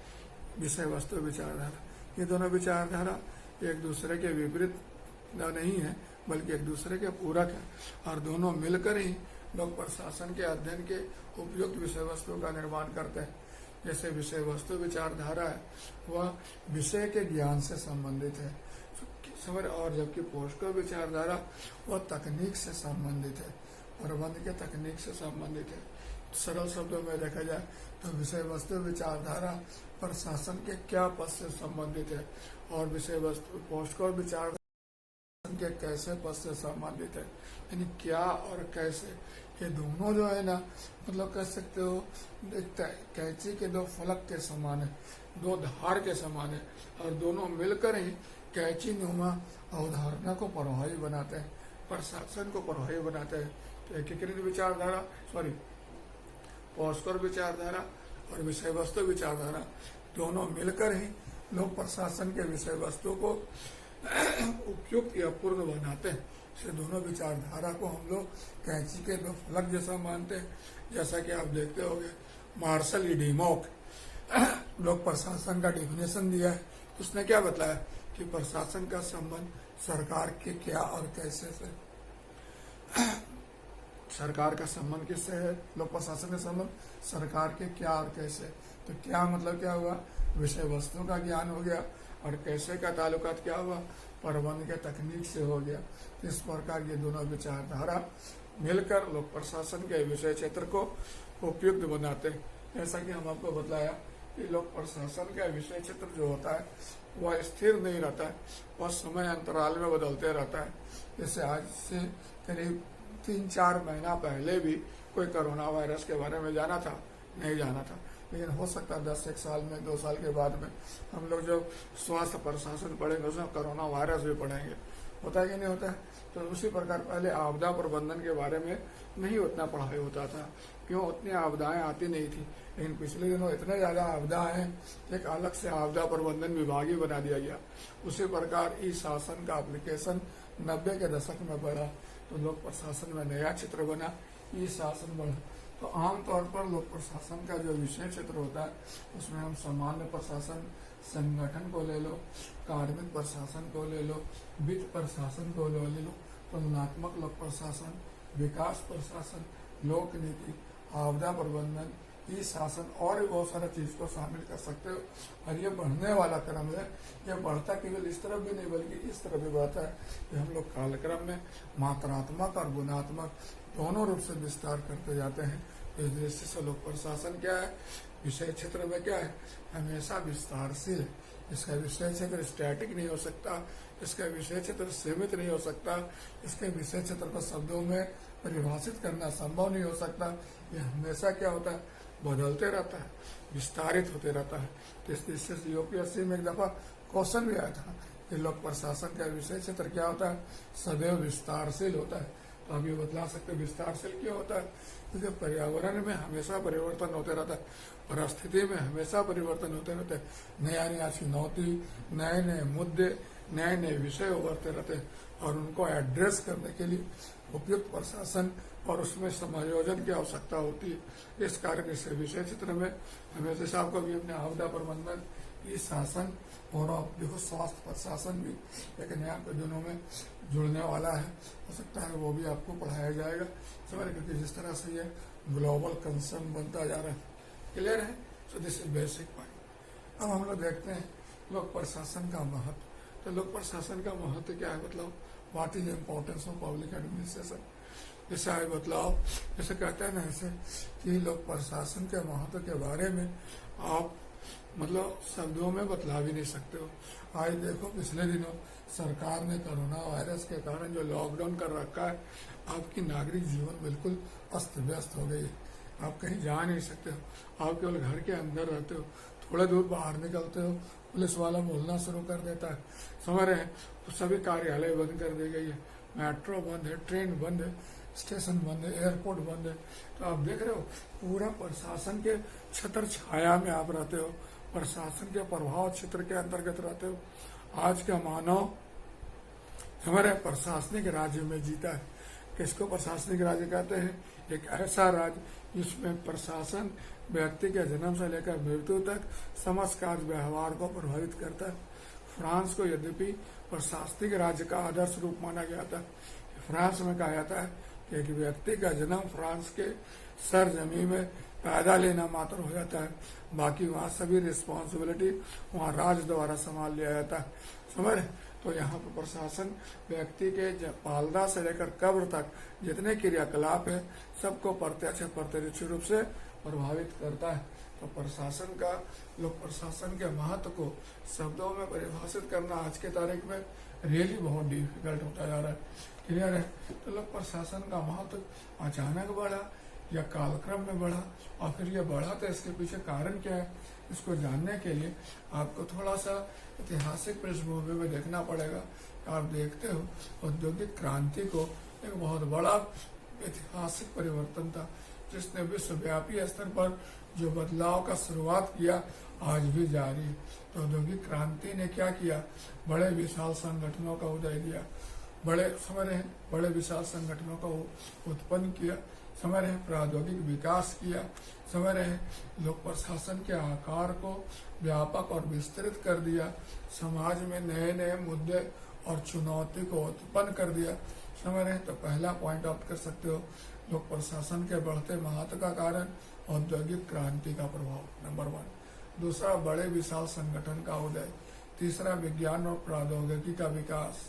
Speaker 1: विषय वस्तु विचारधारा। ये दोनों विचारधारा एक दूसरे के विपरीत नहीं है बल्कि एक दूसरे के पूरक है और दोनों मिलकर ही लोक प्रशासन के अध्ययन के उपयुक्त विषय वस्तु का निर्माण करते हैं। जैसे विषय वस्तु विचारधारा है वह विषय के ज्ञान से संबंधित है समझ, और जबकि पोस्ट कोड विचारधारा वह तकनीक से संबंधित है, प्रबंध के तकनीक से संबंधित है। सरल शब्दों में देखा जाए तो विषय वस्तु विचारधारा प्रशासन के क्या पद से संबंधित है और विषय वस्तु पोस्ट कोड विचारधारा के कैसे पद से संबंधित है। यानी क्या और कैसे, ये दोनों जो है ना, मतलब कह सकते हो कैंची के दो फलक के समान है, दो धार के समान है और दोनों मिलकर ही कैंची नुमा अवधारणा को प्रभावी बनाते हैं, प्रशासन को प्रभावी बनाते हैं। तो एकीकृत विचारधारा पोस्ट कोड विचारधारा और विषय वस्तु विचारधारा दोनों मिलकर ही लोक प्रशासन के विषय वस्तु को उपयुक्त या पूर्ण बनाते हैं। से दोनों विचारधारा को हम लोग कैंची के दो फलक जैसा मानते हैं। जैसा कि आप देखते होंगे मार्शल इडीमॉक लोक प्रशासन का डिफिनेशन दिया है, उसने क्या बताया कि प्रशासन का संबंध सरकार के क्या और कैसे से, सरकार का संबंध किससे है, लोक प्रशासन का संबंध सरकार के क्या और कैसे। तो क्या मतलब क्या हुआ, विषय वस्तु का ज्ञान हो गया और कैसे का ताल्लुकात क्या हुआ, प्रबंध के तकनीक से हो गया। इस प्रकार ये दोनों विचारधारा मिलकर लोक प्रशासन के विषय क्षेत्र को उपयुक्त बनाते हैं। जैसा कि हम आपको बताया कि लोक प्रशासन का विषय क्षेत्र जो होता है वह स्थिर नहीं रहता है, वह समय अंतराल में बदलते रहता है। जैसे आज से करीब 3-4 महीना पहले भी कोई कोरोना वायरस के बारे में जाना था, नहीं जाना था, लेकिन हो सकता है 10-1 साल में, 2 साल के बाद में हम लोग जब स्वास्थ्य प्रशासन पढ़ेंगे उसमें कोरोना वायरस भी पढ़ेंगे। होता है कि नहीं होता है। तो उसी प्रकार पहले आपदा प्रबंधन के बारे में नहीं उतना पढ़ाई होता था, क्यों उतनी आपदाएं आती नहीं थी। लेकिन पिछले दिनों इतने ज़्यादा आपदा हैं, एक अलग से आपदा प्रबंधन विभाग ही बना दिया गया। उसी प्रकार ई शासन का एप्लीकेशन 90 के दशक में बढ़ा, तो लोक प्रशासन में नया चित्र बना, ई शासन बढ़ा। तो आमतौर पर लोक प्रशासन का जो विषय क्षेत्र होता है उसमें हम सामान्य प्रशासन, संगठन को ले लो, कार्मिक प्रशासन को ले लो, वित्त प्रशासन को ले लो, तुलनात्मक लोक प्रशासन, विकास प्रशासन, लोक नीति, आपदा प्रबंधन, ई शासन और भी बहुत सारा चीज को शामिल कर सकते हो। और ये बढ़ने वाला क्रम है, ये बढ़ता केवल इस तरफ भी नहीं बल्कि इस तरफ भी बढ़ता है कि हम लोग कालक्रम में मात्रात्मक और गुणात्मक दोनों रूप से विस्तार करते जाते हैं। इस दृष्टि से लोक प्रशासन क्या है, विषय क्षेत्र में क्या है, हमेशा विस्तारशील है। इसका विषय क्षेत्र स्टैटिक नहीं हो सकता, इसका विषय क्षेत्र सीमित नहीं हो सकता, इसके विषय क्षेत्र को शब्दों में परिभाषित करना संभव नहीं हो सकता। ये हमेशा क्या होता है, बदलते रहता है, विस्तारित होते रहता है। तो इस दृष्टि से यूपीएससी में एक दफा क्वेश्चन भी आया था कि लोक प्रशासन का विषय क्षेत्र क्या होता है, सदैव विस्तारशील होता है। तो आप ये बतला सकते विस्तारशील क्यों होता है, क्योंकि पर्यावरण में हमेशा परिवर्तन होते रहता है, परिस्थिति में हमेशा परिवर्तन होते रहते हैं। नया नया चुनौती, नए नए मुद्दे, नए नए विषय उभरते रहते हैं और उनको एड्रेस करने के लिए उपयुक्त प्रशासन और उसमें समायोजन की आवश्यकता होती है। इस कारण इस विषय क्षेत्र में हमें जैसे आपको भी अपने आपदा प्रबंधन, ई शासन और आप देखो स्वास्थ्य प्रशासन भी एक नया दिनों में जुड़ने वाला है, हो सकता है वो भी आपको पढ़ाया जाएगा। समझ, क्योंकि जिस तरह से ये ग्लोबल कंसर्न बनता जा रहा है। क्लियर है? So this is basic point. अब हम लोग देखते हैं लोक प्रशासन का महत्व। तो लोक प्रशासन का महत्व क्या है, मतलब what is importance of public administration. जैसे आए बतलाओ, जैसे कहते हैं ना ऐसे कि लोक प्रशासन के महत्व के बारे में आप मतलब शब्दों में बतला भी नहीं सकते हो। आज देखो पिछले दिनों सरकार ने कोरोना वायरस के कारण जो लॉकडाउन कर रखा है, आपकी नागरिक जीवन बिल्कुल अस्त व्यस्त हो गई है। आप कहीं जा नहीं सकते हो, आप केवल घर के अंदर रहते हो। थोड़ा दूर बाहर निकलते हो, पुलिस वाला बोलना शुरू कर देता है। समझ रहे हैं? तो सभी कार्यालय बंद कर दी गई है, मेट्रो बंद है, ट्रेन बंद है, स्टेशन बंद है, एयरपोर्ट बंद है। तो आप देख रहे हो पूरा प्रशासन के छत्र छाया में आप रहते हो, प्रशासन के प्रभाव क्षेत्र के अंतर्गत रहते हो। आज का मानव हमारे प्रशासनिक राज्य में जीता है। किसको प्रशासनिक राज्य कहते हैं? एक ऐसा राज्य जिसमें प्रशासन व्यक्ति के जन्म से लेकर मृत्यु तक समस्त कार्य व्यवहार को प्रभावित करता है। फ्रांस को यद्यपि प्रशासनिक राज्य का आदर्श रूप माना गया था। फ्रांस में कहा जाता है कि एक व्यक्ति का जन्म फ्रांस के सरजमी में पैदा लेना मात्र हो जाता है, बाकी वहाँ सभी रिस्पॉन्सिबिलिटी वहाँ राज्य द्वारा संभाल लिया जाता है। समझ रहे? तो यहाँ पर प्रशासन व्यक्ति के पालदा से लेकर कब्र तक जितने क्रियाकलाप है सबको प्रत्यक्ष प्रत्यक्ष रूप से प्रभावित करता है। तो प्रशासन का, लोक प्रशासन के महत्व को शब्दों में परिभाषित करना आज के तारीख में रियली बहुत डिफिकल्ट होता जा रहा है। क्लियर है? तो लोक प्रशासन का महत्व अचानक बढ़ा या कालक्रम में बढ़ा, और फिर ये बढ़ा तो इसके पीछे कारण क्या है, इसको जानने के लिए आपको थोड़ा सा ऐतिहासिक पृष्ठभूमि में देखना पड़ेगा। आप देखते हो औद्योगिक क्रांति को एक बहुत बड़ा ऐतिहासिक परिवर्तन था, जिसने विश्वव्यापी स्तर पर जो बदलाव का शुरुआत किया आज भी जारी है। तो औद्योगिक क्रांति ने क्या किया, बड़े विशाल संगठनों का उदय दिया, बड़े विशाल संगठनों का उत्पन्न किया। समझ रहे? प्रौद्योगिक विकास किया। समझ रहे? लोक प्रशासन के आकार को व्यापक और विस्तृत कर दिया, समाज में नए नए मुद्दे और चुनौती को उत्पन्न कर दिया। समझ रहे? तो पहला पॉइंट आप कर सकते हो, लोक प्रशासन के बढ़ते महत्व का कारण औद्योगिक क्रांति का प्रभाव, नंबर 1। दूसरा, बड़े विशाल संगठन का उदय। तीसरा, विज्ञान और प्रौद्योगिकी का विकास।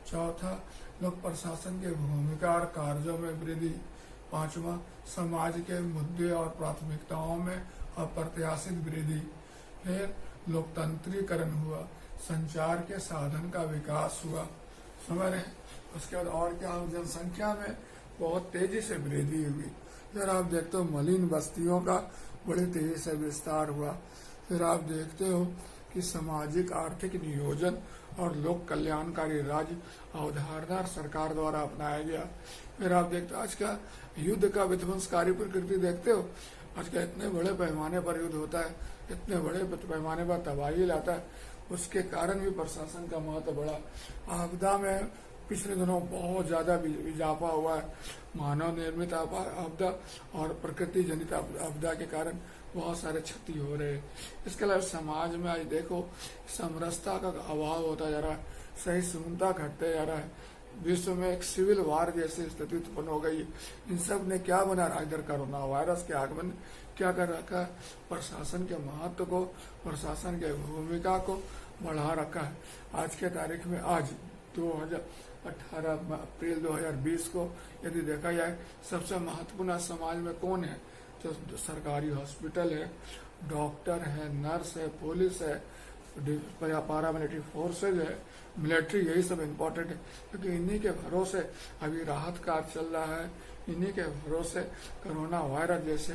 Speaker 1: चौथा, लोक प्रशासन के भूमिका और कार्यों में वृद्धि। पांचवा, समाज के मुद्दे और प्राथमिकताओं में अप्रत्याशित वृद्धि। फिर लोकतंत्रीकरण हुआ, संचार के साधन का विकास हुआ। समझ रहे? उसके बाद और क्या, जनसंख्या में बहुत तेजी से वृद्धि हुई। फिर आप देखते हो मलिन बस्तियों का बड़ी तेजी से विस्तार हुआ। फिर आप देखते हो कि सामाजिक आर्थिक नियोजन और लोक कल्याणकारी राज्य अवधारणा सरकार द्वारा अपनाया गया। फिर आप देखते हो आज का युद्ध का विध्वंसकारी प्रकृति देखते हो, आज का इतने बड़े पैमाने पर युद्ध होता है, इतने बड़े पैमाने पर तबाही लाता है, उसके कारण भी प्रशासन का महत्व बढ़ा। आपदा में पिछले दिनों बहुत ज्यादा इजाफा हुआ है, मानव निर्मित आपदा और प्रकृति जनित आपदा के कारण बहुत सारे क्षति हो रहे हैं। इसके अलावा समाज में आज देखो समरसता का अभाव होता जा रहा है, सहिष्णुता घटते जा रहा है, विश्व में एक सिविल वार जैसी स्थिति उत्पन्न हो गई। इन सब ने क्या बना रहा, इधर कोरोना वायरस के आगमन क्या कर रखा है, प्रशासन के महत्व को, प्रशासन के भूमिका को बढ़ा रखा है। आज के तारीख में आज 2018 अप्रैल 2020 को यदि देखा जाए, सबसे महत्वपूर्ण समाज में कौन है, तो सरकारी हॉस्पिटल है, डॉक्टर है, नर्स है, पुलिस है, पैरामिलिट्री फोर्सेज है, मिलिट्री, यही सब इम्पोर्टेंट है, क्योंकि इन्हीं के भरोसे अभी राहत कार्य चल रहा है, इन्हीं के भरोसे कोरोना वायरस जैसे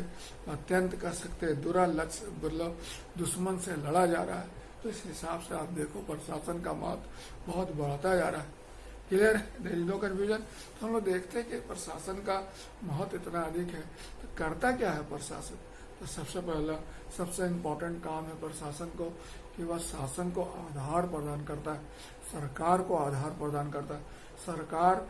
Speaker 1: अत्यंत कह सकते दुर्लभ दुश्मन से लड़ा जा रहा है। तो इस हिसाब से आप देखो प्रशासन का महत्व बहुत बढ़ता जा रहा है। क्लियर है, देयर इज नो कन्फ्यूजन। तो हम लोग देखते हैं कि प्रशासन का महत्व इतना अधिक है, तो करता क्या है प्रशासन। तो सबसे पहला सबसे इम्पोर्टेंट काम है प्रशासन को कि वह शासन को आधार प्रदान करता है, सरकार को आधार प्रदान करता है। सरकार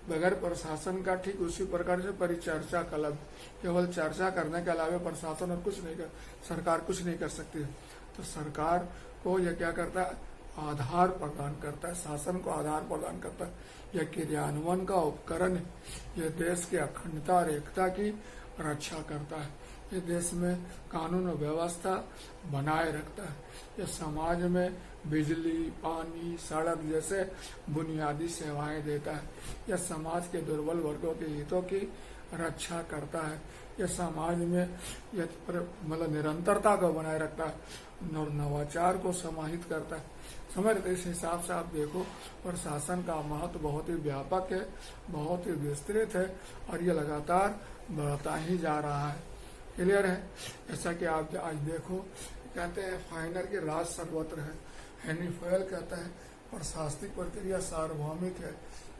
Speaker 1: बगैर प्रशासन का ठीक उसी प्रकार से परिचर्चा कलब, केवल चर्चा करने के अलावा प्रशासन और कुछ नहीं कर, सरकार कुछ नहीं कर सकती है। तो सरकार को यह क्या करता है, आधार प्रदान करता है, शासन को आधार प्रदान करता है। यह क्रियान्वयन का उपकरण है, यह देश की अखंडता और एकता की रक्षा करता है, ये देश में कानून और व्यवस्था बनाए रखता है, यह समाज में बिजली, पानी, सड़क जैसे बुनियादी सेवाएं देता है, यह समाज के दुर्बल वर्गों के हितों की रक्षा करता है, यह समाज में यह मतलब निरंतरता को बनाए रखता है और नवाचार को समाहित करता है। समझ रहे, इस हिसाब से आप देखो प्रशासन का महत्व बहुत ही व्यापक है, बहुत ही विस्तृत है और ये लगातार बढ़ता ही जा रहा है। क्लियर है। जैसा कि आप आज देखो, कहते हैं फाइनर के राज सर्वत्र है, हेनरी फयल कहता है प्रशासनिक प्रक्रिया सार्वभौमिक है।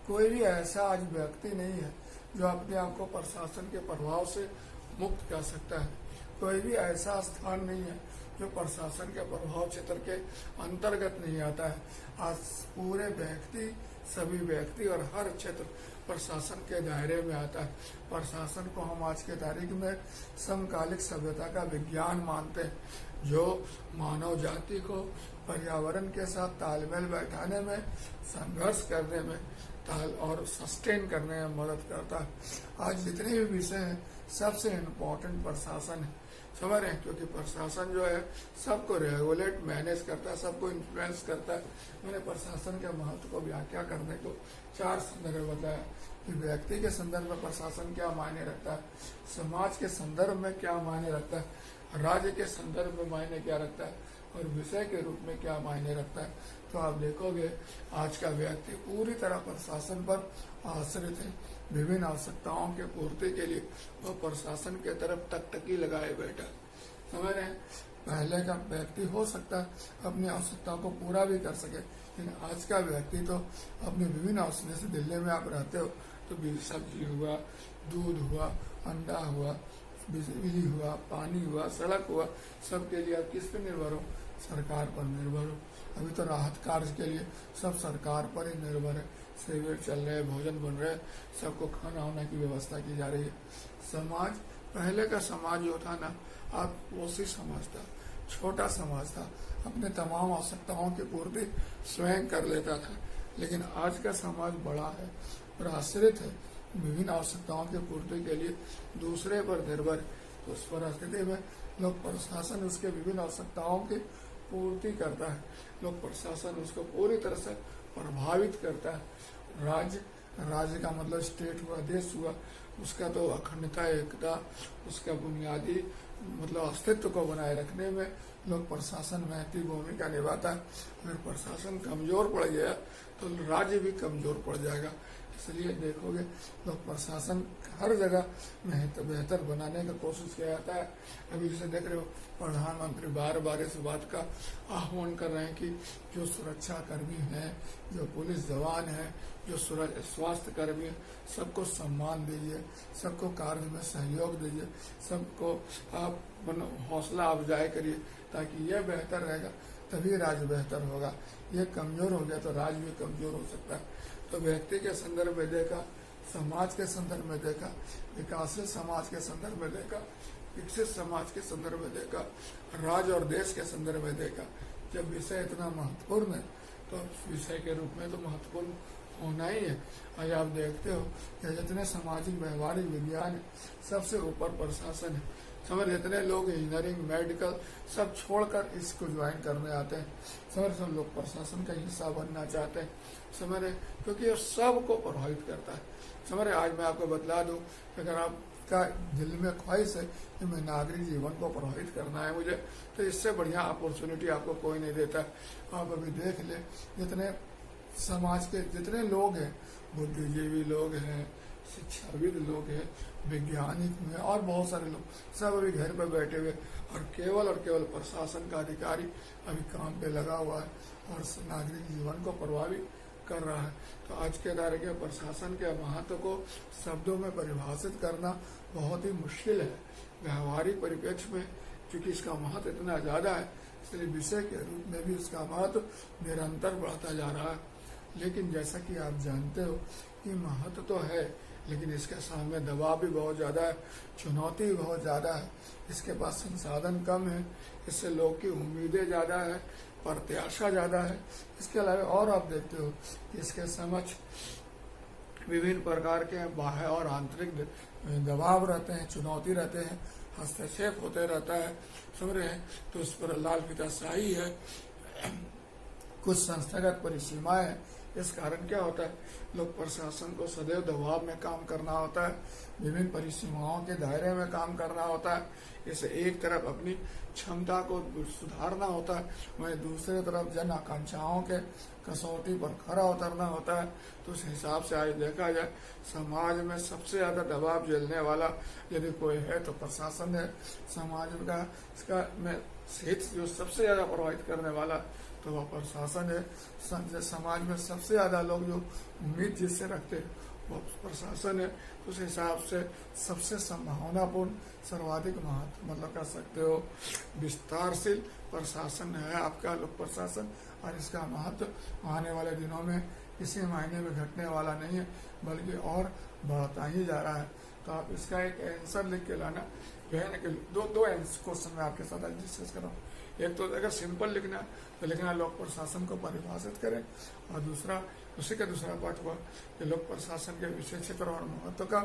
Speaker 1: कोई भी ऐसा आज व्यक्ति नहीं है जो अपने आप को प्रशासन के प्रभाव से मुक्त कर सकता है। कोई भी ऐसा स्थान नहीं है जो प्रशासन के प्रभाव क्षेत्र के अंतर्गत नहीं आता है। आज पूरे व्यक्ति, सभी व्यक्ति और हर क्षेत्र प्रशासन के दायरे में आता है। प्रशासन को हम आज के तारीख में समकालिक सभ्यता का विज्ञान मानते हैं, जो मानव जाति को पर्यावरण के साथ तालमेल बैठाने में, संघर्ष करने में और सस्टेन करने में मदद करता है। आज जितने भी विषय हैं सबसे इम्पोर्टेंट प्रशासन है, समझ रहे हैं, क्योंकि प्रशासन जो है सबको रेगुलेट, मैनेज करता है, सबको इन्फ्लुएंस करता है। मैंने प्रशासन के महत्व को व्याख्या करने को 4 संदर्भ बताया कि व्यक्ति के संदर्भ में प्रशासन क्या मायने रखता है, समाज के संदर्भ में क्या मायने रखता है, राज्य के संदर्भ में मायने क्या रखता है और विषय के रूप में क्या मायने रखता है। तो आप देखोगे आज का व्यक्ति पूरी तरह प्रशासन पर आश्रित है। विभिन्न आवश्यकताओं के पूर्ति के लिए वो प्रशासन के तरफ टकटकी लगाए बैठा। समझ रहे हैं, पहले का व्यक्ति हो सकता है अपनी आवश्यकताओं को पूरा भी कर सके, लेकिन आज का व्यक्ति तो अपनी विभिन्न आवश्यकता, जैसे दिल्ली में आप रहते हो तो सब्जी हुआ, दूध हुआ, अंडा हुआ, बिजली हुआ, पानी हुआ, सड़क हुआ, सबके लिए आप किस पे निर्भर हो, सरकार पर निर्भर हो। अभी तो राहत कार्य के लिए सब सरकार पर ही निर्भर है, शिविर चल रहे, भोजन बन रहे, सबको खाना होने की व्यवस्था की जा रही है। समाज, पहले का समाज जो था ना, आप उसी समाज था, छोटा समाज था, अपने तमाम आवश्यकताओं की पूर्ति स्वयं कर लेता था। लेकिन आज का समाज बड़ा है और आश्रित है, विभिन्न आवश्यकताओं की पूर्ति के लिए दूसरे पर निर्भर है। तो उस परिस्थिति में लोग प्रशासन उसके विभिन्न आवश्यकताओं की पूर्ति करता है, लोग प्रशासन उसको पूरी तरह से प्रभावित करता है। राज्य का मतलब स्टेट हुआ, देश हुआ, उसका तो अखंडता, एकता, उसका बुनियादी मतलब अस्तित्व को बनाए रखने में लोग प्रशासन महत्वपूर्ण भूमिका निभाता है। अगर प्रशासन कमजोर पड़ गया तो राज्य भी कमजोर पड़ जाएगा। इसलिए देखोगे लोग प्रशासन हर जगह बेहतर बनाने का कोशिश किया जाता है। अभी जैसे देख रहे हो प्रधानमंत्री बार बार इस बात का आह्वान कर रहे हैं कि जो सुरक्षा कर्मी हैं, जो पुलिस जवान हैं, जो स्वास्थ्य कर्मी हैं, सबको सम्मान दीजिए, सबको कार्य में सहयोग दीजिए, सबको आप हौसला अफजाई करिए, ताकि यह बेहतर रहेगा तभी राज्य बेहतर होगा। ये कमजोर हो गया तो राज्य भी कमजोर हो सकता है। तो व्यक्ति के संदर्भ में देखा, समाज के संदर्भ में देखा, विकासशील समाज के संदर्भ में देखा, विकसित समाज के संदर्भ में देखा, राज्य और देश के संदर्भ में देखा। जब विषय इतना महत्वपूर्ण है तो विषय के रूप में तो महत्वपूर्ण होना ही है। आज आप देखते हो कि जितने सामाजिक व्यवहारिक विज्ञान है सबसे ऊपर प्रशासन है। समझ जितने लोग इंजीनियरिंग मेडिकल सब छोड़कर इसको ज्वाइन करने आते हैं, समझ सब लोग प्रशासन का हिस्सा बनना चाहते हैं। समझ रहे, क्योंकि ये सबको प्रभावित करता है। समझ रहे, आज मैं आपको बतला दूं कि अगर आपका दिल में ख्वाहिश है कि मैं नागरिक जीवन को प्रभावित करना है मुझे, तो इससे बढ़िया अपॉर्चुनिटी आपको कोई नहीं देता। आप अभी देख ले, जितने समाज के जितने लोग हैं, बुद्धिजीवी लोग हैं, शिक्षाविद लोग हैं, वैज्ञानिक में और बहुत सारे लोग, सब अभी घर पर बैठे हुए और केवल प्रशासन का अधिकारी अभी काम पे लगा हुआ है और नागरिक जीवन को प्रभावित कर रहा है। तो आज के दायरे के प्रशासन के महत्व को शब्दों में परिभाषित करना बहुत ही मुश्किल है व्यवहारिक परिप्रेक्ष्य में, क्योंकि इसका महत्व इतना ज्यादा है। इसलिए विषय के रूप में भी इसका महत्व निरंतर बढ़ता जा रहा है। लेकिन जैसा कि आप जानते हो कि महत्व तो है, लेकिन इसके सामने दबाव भी बहुत ज्यादा है, चुनौती भी बहुत ज्यादा है। इसके पास संसाधन कम है, इससे लोग की उम्मीदें ज्यादा है, प्रत्याशा ज्यादा है। इसके अलावा और आप देखते हो कि इसके समक्ष विभिन्न प्रकार के बाह्य और आंतरिक दबाव रहते हैं, चुनौती रहते हैं, हस्तक्षेप होते रहता है। समझ रहे हैं, तो उस पर लाल फीताशाही है, कुछ संस्थागत परिसीमाएं हैं। इस कारण क्या होता है, लोग प्रशासन को सदैव दबाव में काम करना होता है, विभिन्न परिसीमाओं के दायरे में काम करना होता है। इसे एक तरफ अपनी क्षमता को सुधारना होता है, वहीं दूसरी तरफ जन आकांक्षाओं के कसौटी पर खरा उतरना होता है। तो उस हिसाब से आज देखा जाए समाज में सबसे ज्यादा दबाव झेलने वाला यदि कोई है तो प्रशासन है। समाज का इसका में हित जो सबसे ज्यादा प्रभावित करने वाला तो वह प्रशासन है। समाज में सबसे ज्यादा लोग जो उम्मीद जिससे रखते हैं वो प्रशासन है। तो उस हिसाब से सबसे संभावनापूर्ण सर्वाधिक महत्व मतलब कह सकते हो विस्तारशील प्रशासन है आपका लोक प्रशासन, और इसका महत्व आने वाले दिनों में किसी मायने में घटने वाला नहीं है, बल्कि और बढ़ता ही जा रहा है। तो आप इसका एक आंसर लिख के लाना। दो क्वेश्चन मैं आपके साथ डिस्कस कर रहा हूँ। एक तो अगर सिंपल लिखना तो लिखना लोक प्रशासन को परिभाषित करें, और दूसरा उसी का दूसरा पार्ट हुआ कि लोक प्रशासन के विषय क्षेत्र और महत्व का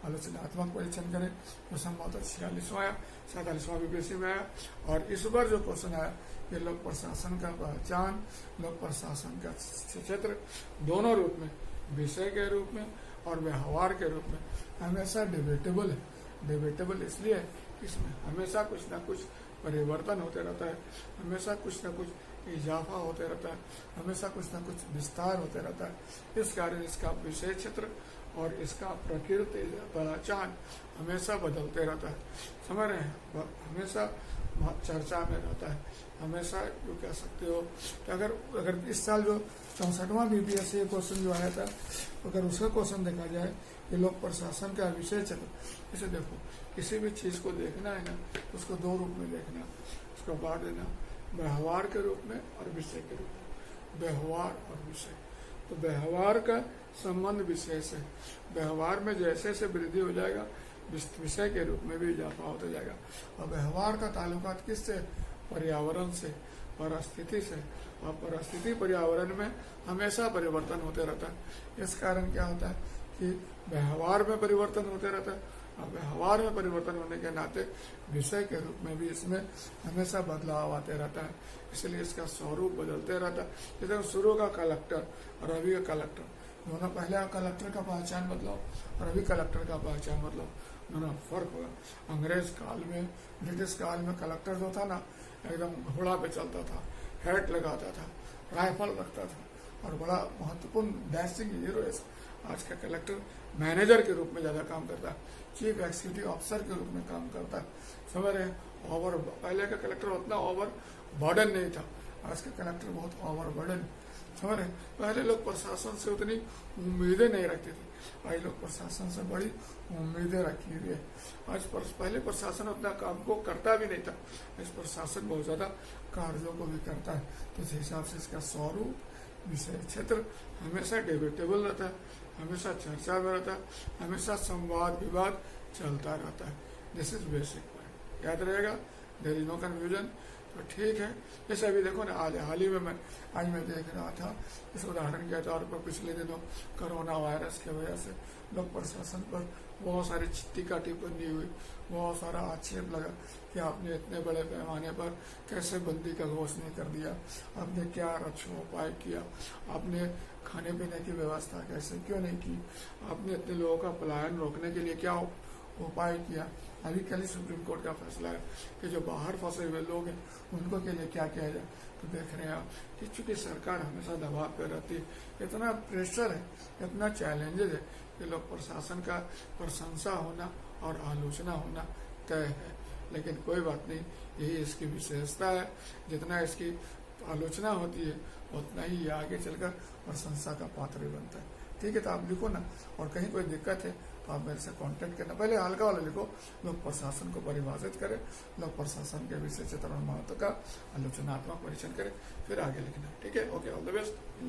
Speaker 1: आलोचनात्मक परीक्षण करें। जो संभवतः 46वां आया, 47वां बीपीएससी में आया। और इस बार जो क्वेश्चन आया कि लोक प्रशासन का पहचान, लोक प्रशासन का क्षेत्र दोनों रूप में, विषय के रूप में और व्यवहार के रूप में हमेशा डिबेटेबल है। डिबेटेबल इसलिए इसमें हमेशा कुछ ना कुछ परिवर्तन होते रहता है, हमेशा कुछ न कुछ इजाफा होते रहता है, हमेशा कुछ न कुछ विस्तार होते रहता है। इस कारण इसका विषय क्षेत्र और इसका प्रकृति पहचान हमेशा बदलते रहता है। समझ रहे हैं, हमेशा चर्चा में रहता है। हमेशा जो कह सकते हो कि अगर इस साल जो 64वां बीपीएससी क्वेश्चन जो आया था, अगर उसका क्वेश्चन देखा जाए कि लोक प्रशासन का विषय क्षेत्र, इसे देखो किसी भी चीज को देखना है ना, उसको दो रूप में देखना, उसको बांट देना, व्यवहार के रूप में और विषय के रूप में। व्यवहार और विषय, तो व्यवहार का संबंध विषय से, व्यवहार में जैसे जैसे वृद्धि हो जाएगा विषय के रूप में भी इजाफा होता जाएगा। और व्यवहार का ताल्लुकात किससे, पर्यावरण से, परिस्थिति से, और परिस्थिति पर्यावरण में हमेशा परिवर्तन होते रहता है। इस कारण क्या होता है कि व्यवहार में परिवर्तन होते रहता है, और व्यवहार में परिवर्तन होने के नाते विषय के रूप में भी इसमें हमेशा बदलाव आते रहता है। इसलिए इसका स्वरूप बदलते रहता है। जैसे शुरू का कलेक्टर और अभी का कलेक्टर, दोनों पहले कलेक्टर का पहचान बदलाव और अभी कलेक्टर का पहचान बदलाव, दोनों फर्क होगा। अंग्रेज काल में, ब्रिटिश काल में कलेक्टर जो था ना एकदम घोड़ा पे चलता था, हैट लगाता था, राइफल रखता था और बड़ा महत्वपूर्ण डैशिंग हीरो आज का कलेक्टर मैनेजर के रूप में ज़्यादा काम करता है, चीफ एग्जीक्यूटिव ऑफिसर के रूप में काम करता है। समझ रहे हैं? ओवर, पहले का कलेक्टर उतना ओवर बर्डन नहीं था, आज का कलेक्टर बहुत ओवर बर्डन। समझ रहे हैं? पहले लोग प्रशासन से उतनी उम्मीदें नहीं रखते थे, आज लोग प्रशासन से बड़ी उम्मीदें रखी हुई है। पहले प्रशासन अपना काम को करता भी नहीं था, आज प्रशासन बहुत ज़्यादा कार्यों को भी करता है। तो इस हिसाब से इसका स्वरूप, विषय क्षेत्र हमेशा डिबेटेबल रहता है, हमेशा चर्चा में रहता है, हमेशा संवाद विवाद चलता रहता है। दिस इज बेसिक पॉइंट, याद रहेगा, देयर इज नो कन्फ्यूजन। तो ठीक है, जैसे अभी देखो ना, हाल ही में आज मैं देख रहा था, इस उदाहरण के तौर पर पिछले दिनों कोरोना वायरस की वजह से लोग प्रशासन पर बहुत सारी टीका टिप्पणी हुई, बहुत सारा आक्षेप लगा कि आपने इतने बड़े पैमाने पर कैसे बंदी का घोषणा कर दिया, आपने क्या रक्षा उपाय किया, आपने खाने पीने की व्यवस्था कैसे क्यों नहीं की, आपने इतने लोगों का पलायन रोकने के लिए क्या उपाय किया। अभी कल ही सुप्रीम कोर्ट का फैसला है कि जो बाहर फंसे हुए लोग हैं उनको के लिए क्या किया जाए। तो देख रहे हैं आप कि चूंकि सरकार हमेशा दबाव पर रहती है, इतना प्रेशर है, इतना चैलेंजेस है कि लोग प्रशासन का प्रशंसा होना और आलोचना होना तय है। लेकिन कोई बात नहीं, यही इसकी विशेषता है, जितना इसकी आलोचना होती है उतना ही ये आगे चलकर प्रशंसा का पात्र भी बनता है। ठीक है, तो आप लिखो ना, और कहीं कोई दिक्कत है तो आप मेरे से कांटेक्ट करना। पहले हल्का वाला लिखो, लोग प्रशासन को परिभाषित करें, लोग प्रशासन के विषय क्षेत्र और महत्व का आलोचनात्मक परीक्षण करें, फिर आगे लिखना। ठीक है, ओके, ऑल द बेस्ट।